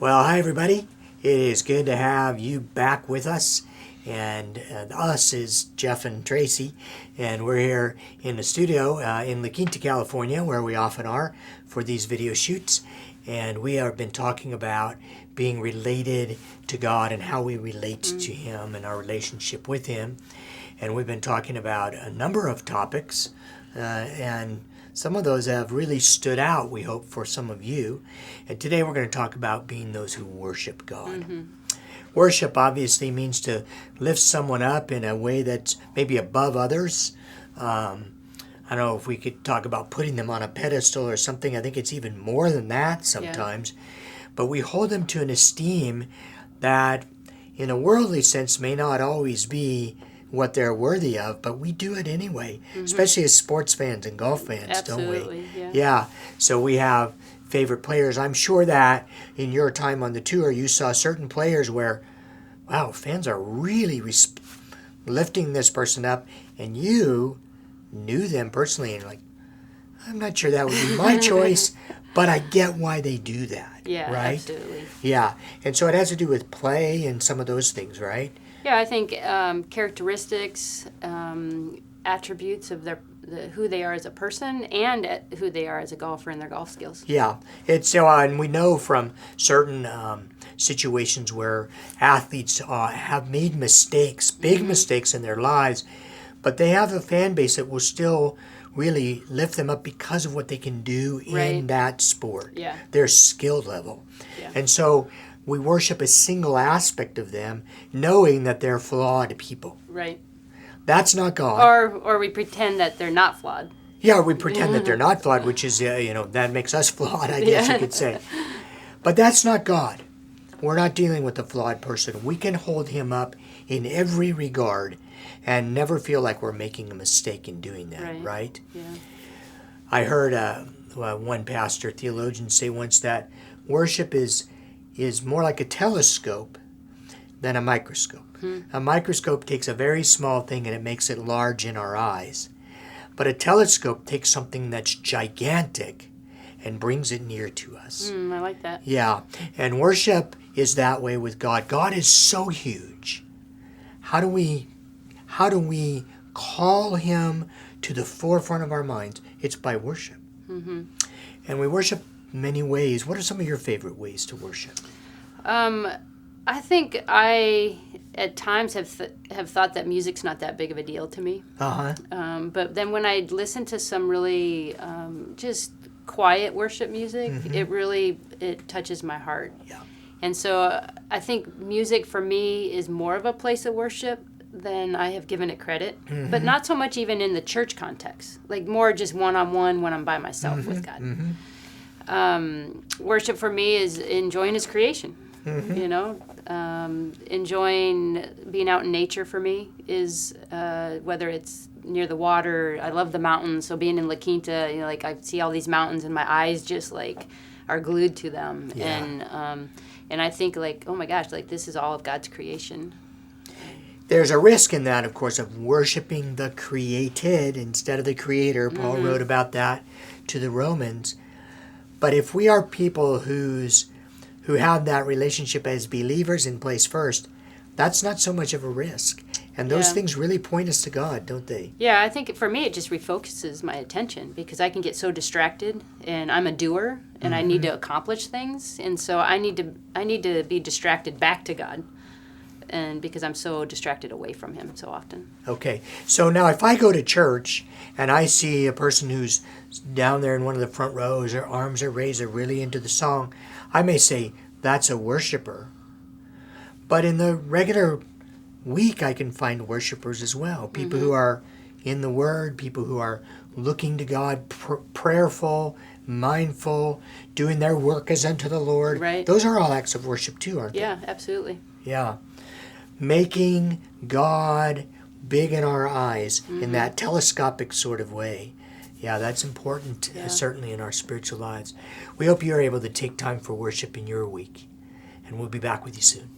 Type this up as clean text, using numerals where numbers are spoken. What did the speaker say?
Well, hi everybody. It is good to have you back with us. And us is Jeff and Tracy. And we're here in the studio in La Quinta, California, where we often are for these video shoots. And we have been talking about being related to God and how we relate to Him and our relationship with Him. And we've been talking about a number of topics. And some of those have really stood out, we hope, for some of you. And today we're going to talk about being those who worship God. Worship obviously means to lift someone up in a way that's maybe above others. I don't know if we could talk about putting them on a pedestal or something. I think it's even more than that sometimes. Yeah. But we hold them to an esteem that in a worldly sense may not always be what they're worthy of, but we do it anyway, especially as sports fans and golf fans. Absolutely, don't we? Yeah. So we have favorite players. I'm sure that in your time on the tour, you saw certain players where, wow, fans are really lifting this person up, and you knew them personally, and like, I'm not sure that would be my choice, but I get why they do that. Yeah, right? Absolutely. Yeah, and so it has to do with play and some of those things, right? Yeah, I think characteristics, attributes of who they are as a person and who they are as a golfer and their golf skills. Yeah, it's and we know from certain situations where athletes have made mistakes, big mistakes in their lives, but they have a fan base that will still really lift them up because of what they can do in that sport, their skill level. Yeah. And so we worship a single aspect of them, knowing that they're flawed people. Right. That's not God. Or we pretend that they're not flawed. Yeah, we pretend that they're not flawed, which is, that makes us flawed, I guess you could say. But that's not God. We're not dealing with a flawed person. We can hold Him up in every regard and never feel like we're making a mistake in doing that, right? Yeah. I heard one pastor, theologian, say once that worship is more like a telescope than a microscope. A microscope takes a very small thing and it makes it large in our eyes. But a telescope takes something that's gigantic and brings it near to us. I like that. Yeah, and worship is that way with God. God is so huge. How do we call Him to the forefront of our minds? It's by worship. And we worship many ways. What are some of your favorite ways to worship? I think I at times have thought that music's not that big of a deal to me. But then when I listen to some really just quiet worship music, it touches my heart. Yeah. And so I think music for me is more of a place of worship than I have given it credit, but not so much even in the church context, like more just one-on-one when I'm by myself with God. Worship for me is enjoying His creation. Enjoying being out in nature for me is whether it's near the water. I love the mountains, so being in La Quinta, like I see all these mountains and my eyes just like are glued to them. Yeah. And I think like, oh my gosh, like this is all of God's creation. There's a risk in that, of course, of worshiping the created instead of the creator. Paul wrote about that to the Romans. But if we are people who have that relationship as believers in place first, that's not so much of a risk. And those things really point us to God, don't they? Yeah, I think for me it just refocuses my attention because I can get so distracted, and I'm a doer, and I need to accomplish things, and so I need to be distracted back to God. And because I'm so distracted away from Him so often. Okay. So now if I go to church and I see a person who's down there in one of the front rows, their arms are raised, they're really into the song, I may say, that's a worshiper. But in the regular week, I can find worshipers as well. People who are in the Word, people who are looking to God, prayerful, mindful, doing their work as unto the Lord. Right. Those are all acts of worship too, aren't they? Yeah, absolutely. Yeah. Making God big in our eyes in that telescopic sort of way. Yeah, that's important, certainly in our spiritual lives. We hope you're able to take time for worship in your week, and we'll be back with you soon.